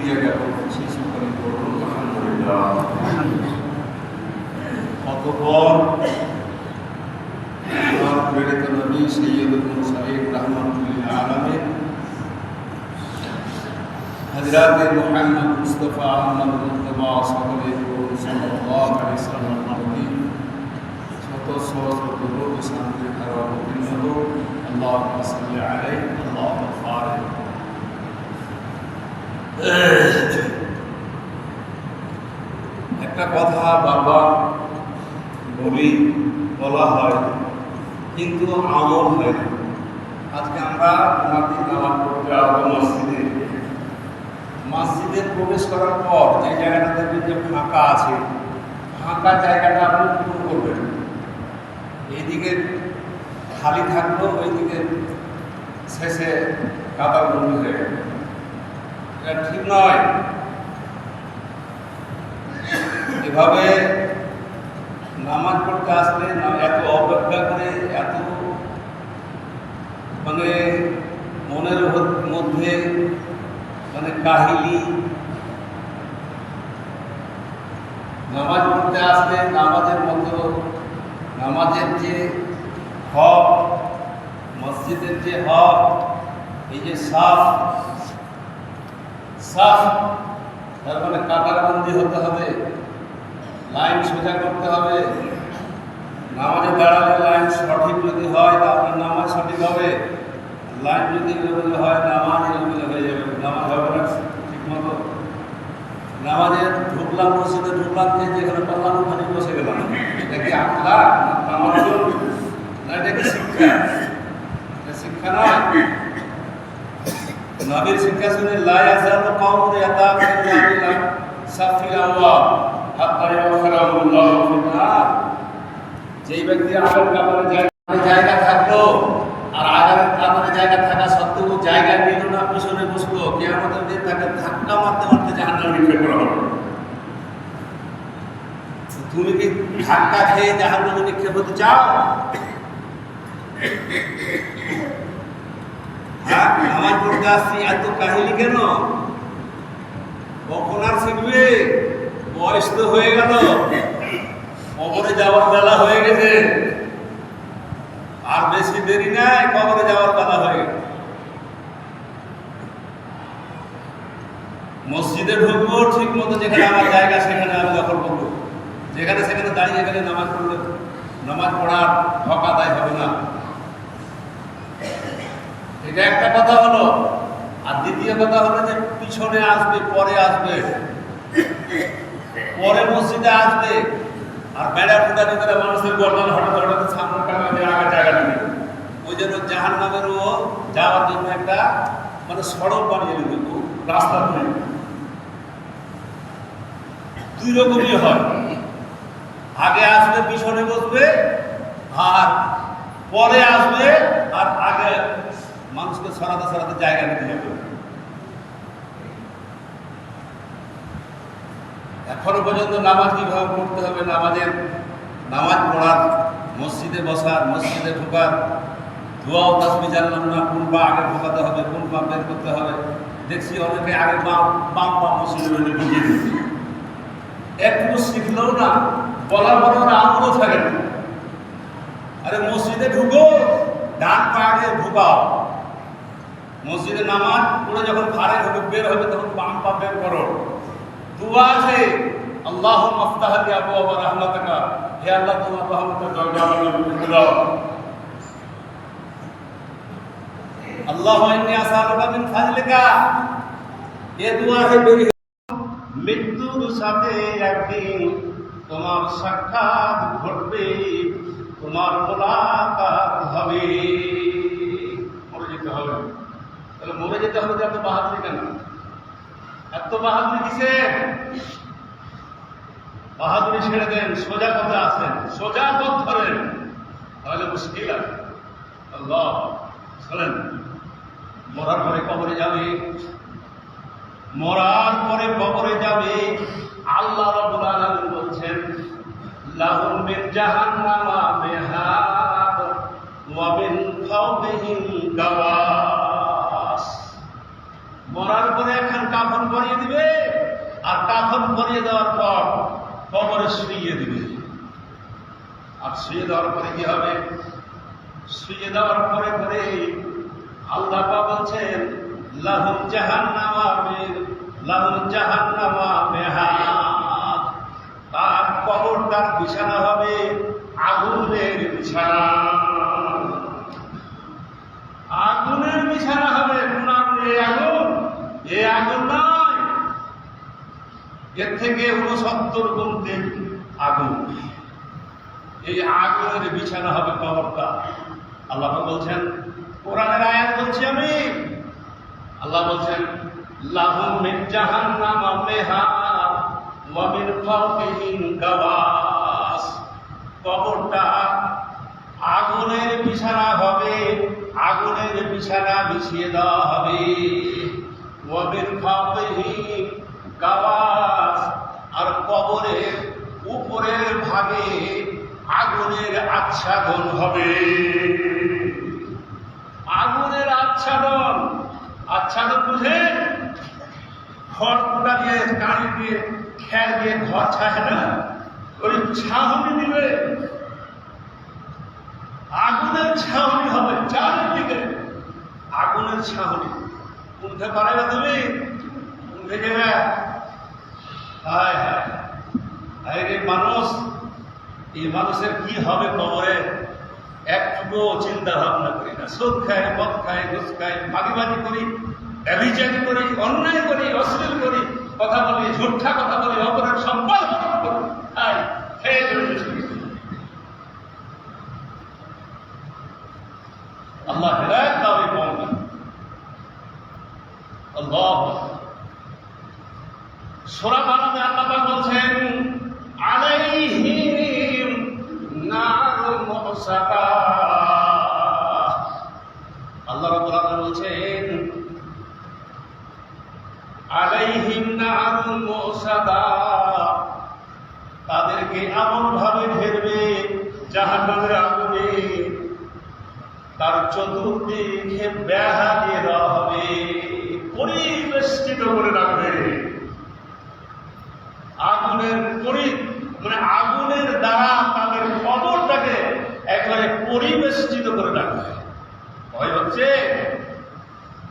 শুক্রিয়া জ্ঞাপন করছি। সকলে বলুন আলহামদুলিল্লাহ। অতঃপর প্রেরিত নবী সৈয়দুল মুরসালিন রাহমাতুল লিল আলামিন হযরত মুহাম্মদ মুস্তাফা আহমদ মুজতবা সাল্লাল্লাহু আলাইহি ওয়াসাল্লাম নবী শত সহস্র দরুদ ও শান্তি ধারা অবতীর্ণ হোক। আল্লাহুম্মা সাল্লি আলাইহি আল্লাহুম্মা বারিক। একটা কথা বারবার বলা হয়, কিন্তু আমল হয় না। আজকে আমরা নামাজ পড়তে আসবো মসজিদে প্রবেশ করার পর যে জায়গাটা দেখবেন যে ফাঁকা আছে, ফাঁকা জায়গাটা আপনি পূরণ করবেন। এইদিকে খালি থাকলো, ওইদিকে শেষে কাদার বন্দি হয়ে গেল। এটা ঠিক নয়। এভাবে নামাজ পড়তে আসলে এত অপেক্ষা করে, এত মনের মধ্যে কাহিনী, নামাজ পড়তে আসলে নামাজের মতো নামাজের যে হক, মসজিদের যে হক, এই যে সাফ তার কাতারবন্দি হতে হবে, লাইন সোজা করতে হবে। নামাজে দাঁড়ালে লাইন সঠিক যদি হয় তাহলে নামাজ সঠিক হবে। লাইন যদি এলোমেলো হয় নামাজ এলোমেলো হয়ে যাবে, নামাজ হবে না ঠিক মতো। নামাজে ঢুকলাম, মসজিদে ঢুকলাম, যেখানে পারলাম ওখানে বসে গেলাম। এটা কি আখলাক না এটা কি শিক্ষা? এটা শিক্ষা নয়। নবীর শিক্ষা শুনে লা ইয়াযালু কওমুন ইয়াতাকাল্লামুনা সাফিল আওয়াল হাত্তা ইয়াখরাহুল্লাহু ফিন নার। যেই ব্যক্তি আগের কাতারে জায়গা থাকলো আর আগের কাতারে জায়গা থাকা সত্ত্বেও জায়গা নিল না, পিছনে বসলো, কিয়ামতের দিন তাকে ধাক্কা মারতে মারতে জাহান্নামে নিক্ষেপ করা হবে। তুমি কি ধাক্কা খেয়ে জাহান্নামে নিক্ষেপ হতে চাও? নামাজ পড়তে আসছি, এত কাহিনী কেন? কখন আর শিখবে? বয়স তো হয়ে গেল, কবরে যাওয়ার বেলা হয়ে গেছে, আর বেশি দেরি নাই, কবরে যাওয়ার বেলা হয়ে গেছে। মসজিদে ঢুকবো ঠিক মতো, যেখানে আমার জায়গা সেখানে আমি দখল করবো, যেখানে সেখানে দাঁড়িয়ে গেলে নামাজ পড়লে নামাজ পড়ার হক আদায় হবে না। এটা একটা কথা হলো। আর দ্বিতীয় কথা হলো যে পিছনে আসবে, পরে আসবে, পরে মসজিদে আসবে, আর বেড়া ফুটানি করে মানুষের গর্দান হঠাৎ হঠাৎ সামনে কাটাতে আগে জায়গা নেবে। ওই জন্য জাহান্নামেরও যাওয়ার জন্য একটা সড়ক বানিয়ে নেবে, রাস্তা নেই। দুই রকমই হয়, আগে আসবে পিছনে বসবে, আর পরে আসবে আর আগে মানুষকে সরাতে সরাতে জায়গা নিতে হবে। এখনো পর্যন্ত নামাজ কিভাবে পড়তে হবে, নামাজ পড়ার, মসজিদে বসার, মসজিদে ঢোকার দোয়া ও তাসবিহ জানলাম না, কোন পা আগে ঢোকাতে হবে, কোন পা বের করতে হবে। দেখছি অনেকে আগে বাম পা মসজিদে ঢুকিয়ে দিচ্ছে, একটু শিখলেও না, বলার পরে ওরা আমলও থাকে না। আরে মসজিদে ঢুকো, ডান পা আগে ঢুকাও। মসজিদে নামাজ পড়ে যখন ফারেক হবে, বের হবে, তখন বাম পা বের করো। দুয়া আছে, আল্লাহুম্মা আফতাহ লি আবওয়াবা রাহমাতিকা, হে আল্লাহ তোমার রহমতের দরজা আমাকে খুলে দাও। আল্লাহুম্মা ইন্নী আসআলুকা মিন ফাজলিকা, এ দুয়া আছে। মৃত্যুর সাথে একদিন তোমার সাক্ষাৎ ঘটবে, তোমার মোলাকাত হবে। মরে যেতে হবে। তাহলে মরে যেতে হবে যে এত বাহাদুরি কেন? এত বাহাদুরি কিসে? বাহাদুরি ছেড়ে দেন, সোজা পথে আসেন, সোজা পথ ধরেন, তাহলে মুশকিল আছে। আল্লাহ শোনেন, মরার পরে কবরে যাবে, মরার পরে কবরে যাবে। আল্লাহ রাব্বুল আলামিন বলছেন, লাহুম মিন জাহান্নামা মিহাদ ওয়া মিন ফাওকিহিম গাওয়াস। মরার পরে এখন কাফন পরিয়ে দিবে, আর কাফন করিয়ে দেওয়ার পর কবরে শুইয়ে দিবে। আর শুয়ে দেওয়ার পরে কি হবে? শুয়ে দেওয়ার পরে পরে আল্লাহ পাক বলছেন লাহুম জাহান্নামা মিহাদ, তার কবরটার বিছানা হবে আগুনের বিছানা। আগুনের বিছানা হবে। কোন আগুন? এই আগুন নয়, এর থেকে 69 গুণ আগুন। এই আগুনের বিছানা হবে কবরটা। আল্লাহ বলছেন, কোরআনের আয়াত বলছি আমি, আল্লাহ বলছেন লাহুম মিন জাহান্নামা মিহাদ ওয়া মিন ফাওকিহিম গাওয়াস, কবরটা আগুনের বিছানা হবে, আগুনের বিছানা বিছিয়ে দেওয়া হবে। ওয়া মিন ফাওকিহিম গাওয়াস, আর কবরের উপরের ভাগে আগুনের আচ্ছাদন হবে। আগুনের আচ্ছাদন, আচ্ছাদন বুঝে? খড়কুটা দিয়ে, কাঁড়ি দিয়ে, খের দিয়ে ঘর ছায় না, ওই ছাউনি দিবে। আগুনের ছাউনি হবে চারিদিকে, আগুনের ছাউনি। উঠতে পারে না তুমি? উঠে যাবে। হায় হায় হায় রে মানুষ, এই মানুষের কি হবে কবরে একটুকু চিন্তা ভাবনা করি না। সুদ খাই, মদ খাই, ঘুষ খাই, মাগিবাজি করি, ব্যভিচারি করি, অন্যায় করি, অশ্লীল করি, কথা বলি, ঝুঠা কথা বলি, অপরের সম্পদ করি। আল্লাহ হেদায়েত দাও এই কওমকে। আল্লাহ সূরা বারাতে আল্লাহ পাক বলছেন আলাইহিম নারুন মুসাকা। আল্লাহ রাব্বুল আলামিন বলছেন আলাইহিম নারুন মুসাকা, তাদেরকে এমন ভাবে ঘেরবে জাহান্নামের আগুনে, তার চতুর্দিকে বেড়া দিয়ে দেওয়া হবে, পরিবেষ্টিত করে রাখবে। আগুনের মানে আগুনের দ্বারা তাদের কবরটাকে একেবারে পরিবেষ্টিত করে রাখবে। ভয় হচ্ছে?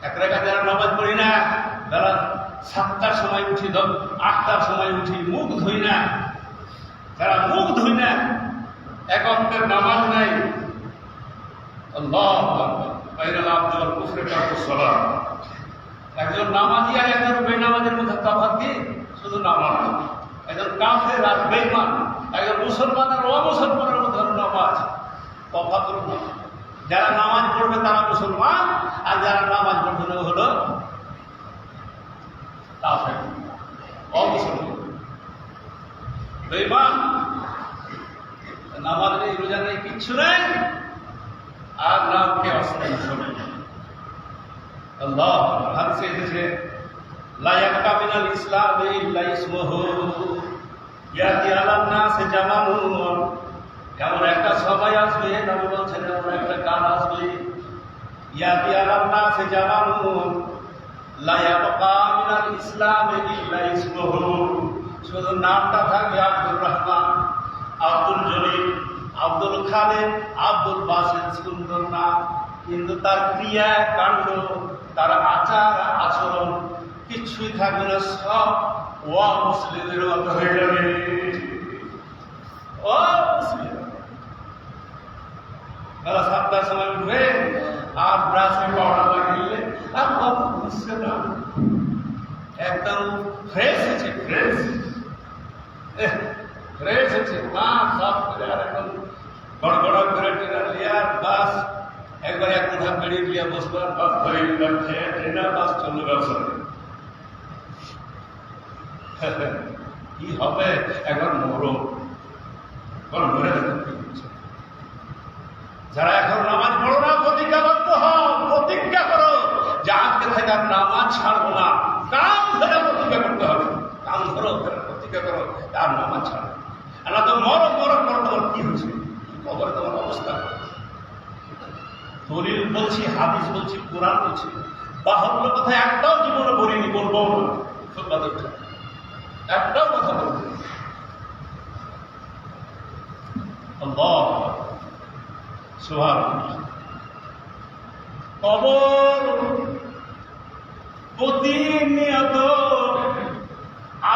এক রেখা যারা নামাজ পড়ি না, যারা 7টার সময় উঠি, 8টার সময় উঠি, মুখ ধুই না, যারা মুখ ধুই না, এক অঙ্কের নামাজ নাই, একজন নামাজি আর একজন বেনামাজের মধ্যে তফাৎ কি? শুধু নামাজ। একজন কাফের আর বেঈমান, একজন মুসলমান আর অমুসলমানের মধ্যে নামাজ তফাৎ হলো না। যারা নামাজ পড়বে তারা মুসলমান, আর যারা নামাজ পড়বে না হলো কাফের, অমুসলমান, বেঈমান। নামাজ নেই, রোজা নেই, কিচ্ছু নেই, আর নামকে অস্থায়ী শোনে। আল্লাহ হাদিসে এসেছে লা ইয়াবকা মিনাল ইসলামি ইল্লা ইসমুহু ইয়াতি আলান নাস জামানুন। এমন একটা সময় আসবে, নবী বলছেন এমন একটা কাল আসবে, ইয়াতি আলান নাস জামানুন লা ইয়াবকা মিনাল ইসলামি ইল্লা ইসমুহু, শুধু নামটা থাকবে আব্দুর রহমান, আব্দুল জলিল, আব্দুল খালেদ, আব্দুল বাসিত, সুন্দর নাম, কিন্তু তার ক্রিয়া কাণ্ড, তার আচার আচরণ কিছুই থাকবে না, সব মুসলিমদের মতো হয়ে যাবে। তারা 7টার সময় উঠবে আর ব্রাশে পাউডার লাগিয়ে আর কত বুঝছে না, একদম ফ্রেশ হয়েছে, ফ্রেশ হয়েছে, মা সব করে আর এখন গড়গড়া করে টেনা লিয়ার বাস একবার এক কথা বেরিয়ে লিয়া বসবার বাস ধরে যাচ্ছে, ট্রেনার বাস চললো ব্যবসা। কি হবে? একবার মরো, মরে যারা এখন নামাজ পড়ো না, প্রতিজ্ঞাবদ্ধ হও, প্রতিজ্ঞা করো যে আজকে থেকে আর নামাজ ছাড়বো না। কাম ধরে প্রতিজ্ঞা করতে হবে, কাম ধরো, প্রতিজ্ঞা করো আর নামাজ ছাড়বো না। তো মরো করো, তোমার কি হয়েছে? কবরে তোমার অবস্থা। দলিল বলছি, হাদিস বলছি, কোরআন বলছি, বাহুল্য কথা একটাও জীবনে বলিনি, বলবো না। একটাও কথা বলবে না। আল্লাহ সুবহানাল্লাহ। কবর প্রতিনিয়ত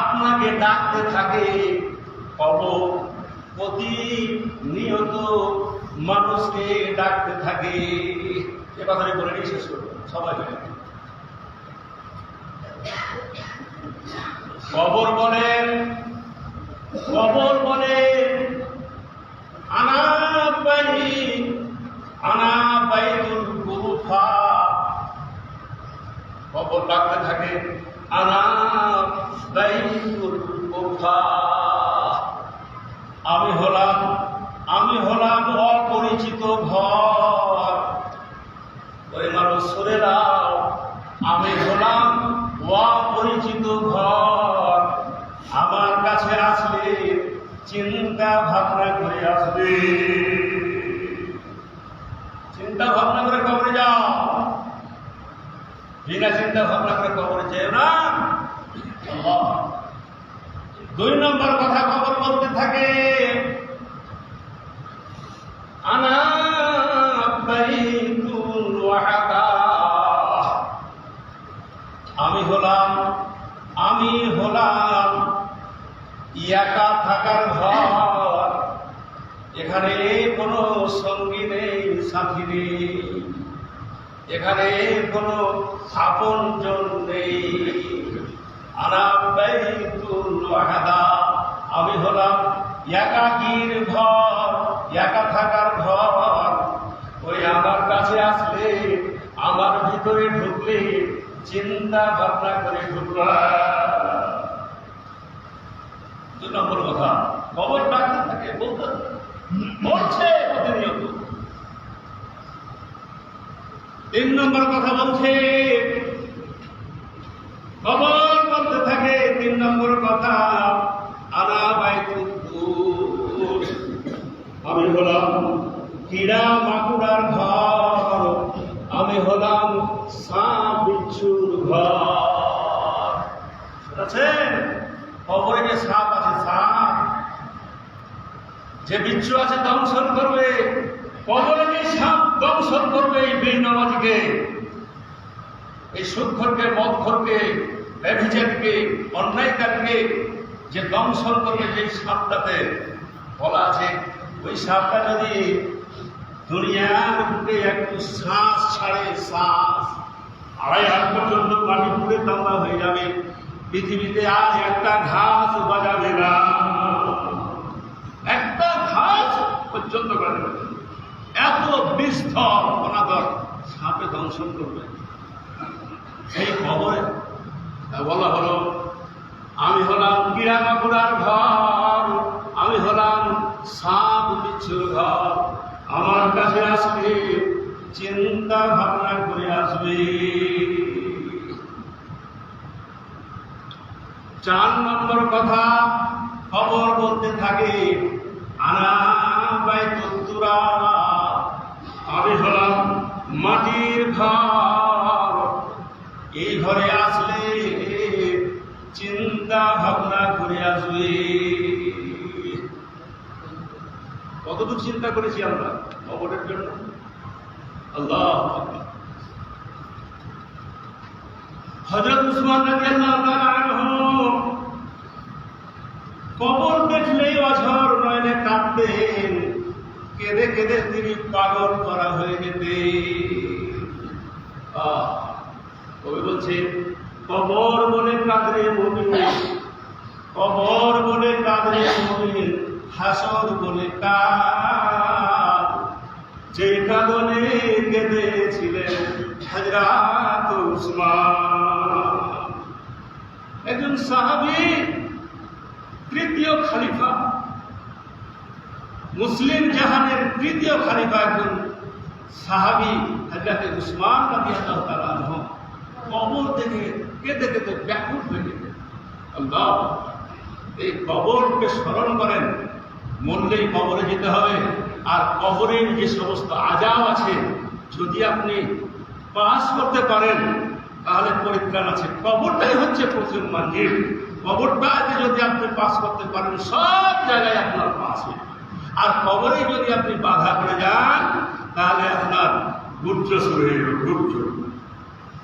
আপনাকে ডাকতে থাকে, কবর প্রতিনিয়ত মানুষকে ডাকতে থাকে। এ কথাটি বলে নিয়ে শেষ করবো সবাই মিলে। কবর বলেন, কবর বলে আনা বাইতুল গুরফা। কবর ডাকতে থাকে আনা বাইতুল গুরফা। আমি হলাম অপরিচিত ঘর। ওই মানুষ সরে দাও, আমি হলাম অপরিচিত ঘর। আমার কাছে আসলে চিন্তা ভাবনা করে আসবে, চিন্তা ভাবনা করে কবরে যাও, বিনা চিন্তা ভাবনা করে কবরে যেও না। 2 নম্বর কথা কবর বলতে থাকে আনা বাইতুল ওয়াহদা। আমি হলাম একা থাকার ঘর। এখানে কোনো সঙ্গী নেই, সাথী নেই, এখানে কোনো আপনজন নেই। আনা বাইতুল ওয়াহদা। আমি হলাম একাকীর ঘর, একা থাকার ঘর। ওই আমার কাছে আসলে, আমার ভিতরে ঢুকলে চিন্তা ভাবনা করে ঢুকলা। 2 নম্বর কথা কবর ডাকতে থাকে, বলছে প্রতিনিয়ত। 3 নম্বর কথা বলছে কবর বলতে থাকে 3 নম্বর কথা আনা বাইতুল কুর। আমি হলাম কীড়া মাকুড়ার ঘর, আমি হলাম সাপ বিচ্ছুর ঘর। শুনেছেন কবরে যে সাপ আছে, সাপ যে বিচ্ছু আছে দংশন করবে, কবরে যে সাপ দংশন করবে এই বেনামাজিকে, এই সুদখোরকে, মদখোরকে, ব্যভিচারীকে, অন্যায়কারীকে যে দংশন করবে, যে সাপটাতে বলা আছে ওই সাপটা যদি দুনিয়ার বুকে একটু শ্বাস ছাড়ে, শ্বাস 2.5 হাত পর্যন্ত পানি পুড়ে তামা হয়ে যাবে, পৃথিবীতে আর একটা ঘাস বাজাবে না, একটা ঘাস পর্যন্ত বাজাবে না। এত বিস্তর অনাদর সাপে দংশন করবে। সেই খবরে বলা হলো আমি হলাম কীড়া মাকুড়ার ঘর, আমি হলাম সাপ বিচ্ছুর ঘর। আমার কাছে আসবে চিন্তা ভাবনা করে আসবে। 4 নম্বর কথা খবর বলতে থাকে আনা বাইতুত তুরাব। আমি হলাম মাটির ঘর। এই ঘরে আসলে চিন্তা ভাবনা করে আসবে। কতটুকু চিন্তা করেছি আমরা কবরের জন্য? আল্লাহ। হযরত উসমান রাদিয়াল্লাহু তাআলা আনহু কবর দেখলেই অঝর নয়নে কাঁদতেন, কেঁদে কেঁদে তিনি পাগল করা হয়ে যেতেন। কবি বলছে কবর বলে কাঁদরে মুমিন, কবর বলে কাঁদরে মুমিন, হাসর বলে কাঁদ। যে কাঁদনে কেঁদেছিলেন হযরত উসমান, একজন সাহাবী, 3য় খলিফা, মুসলিম জাহানের 3য় খলিফা, একজন সাহাবী হযরত উসমান রাদিয়াল্লাহু তাআলা আনহু কবর থেকে কেঁদে কেঁদে ব্যাকুল হয়ে গেলেন। আল্লাহ, এই কবরকে স্মরণ করেন, মরলেই কবরে যেতে হবে। আর কবরের যে সমস্ত আযাব আছে যদি আপনি পাস করতে পারেন, তাহলে পরিত্রাণ আছে। কবরটাই হচ্ছে প্রথম মঞ্জিল। কবরটাকে যদি আপনি পাস করতে পারেন সব জায়গায় আপনার পাস হবে। আর কবরে যদি আপনি বাধা করে যান তাহলে আপনার গুর্জ শুরু হয়ে যাবে। গুর্জ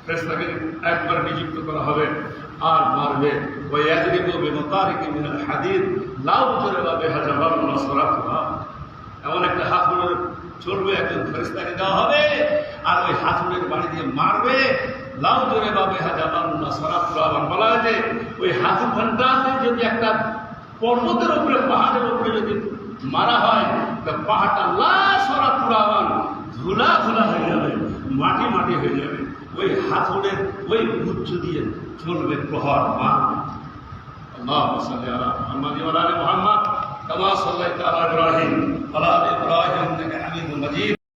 ফেরেশতাকে একবার নিযুক্ত করা হবে আর মারবে। ওই একদিন বেমতারিকে মিনাল হাদিদ লাউ জোরেবা বেহাজাবাল নসরাতুহা। এমন একটা হাতুড়ের চলবে, একজন ফেরেশতাকে দেওয়া হবে আর ওই হাতুড়ের বাড়ি দিয়ে মারবে। লাউ জোরেবা বেহাজাবাল নসরাতুহা। বলা হয় যে ওই হাতুড় ঘণ্টাতে যদি একটা পর্বতের উপরে, পাহাড়ের উপরে যদি মারা হয় তা পাহাড়টা লাসরাতুহা ধুলা ধুলা হয়ে যাবে, মাটি মাটি হয়ে যাবে। ওই হাতুড়ের ওই গুচ্ছ দিয়ে চলবে প্রহর মারবে। اللهم صل على محمد وعلى ال محمد كما صليت على ابراهيم وعلى ال ابراهيم انك حميد مجيد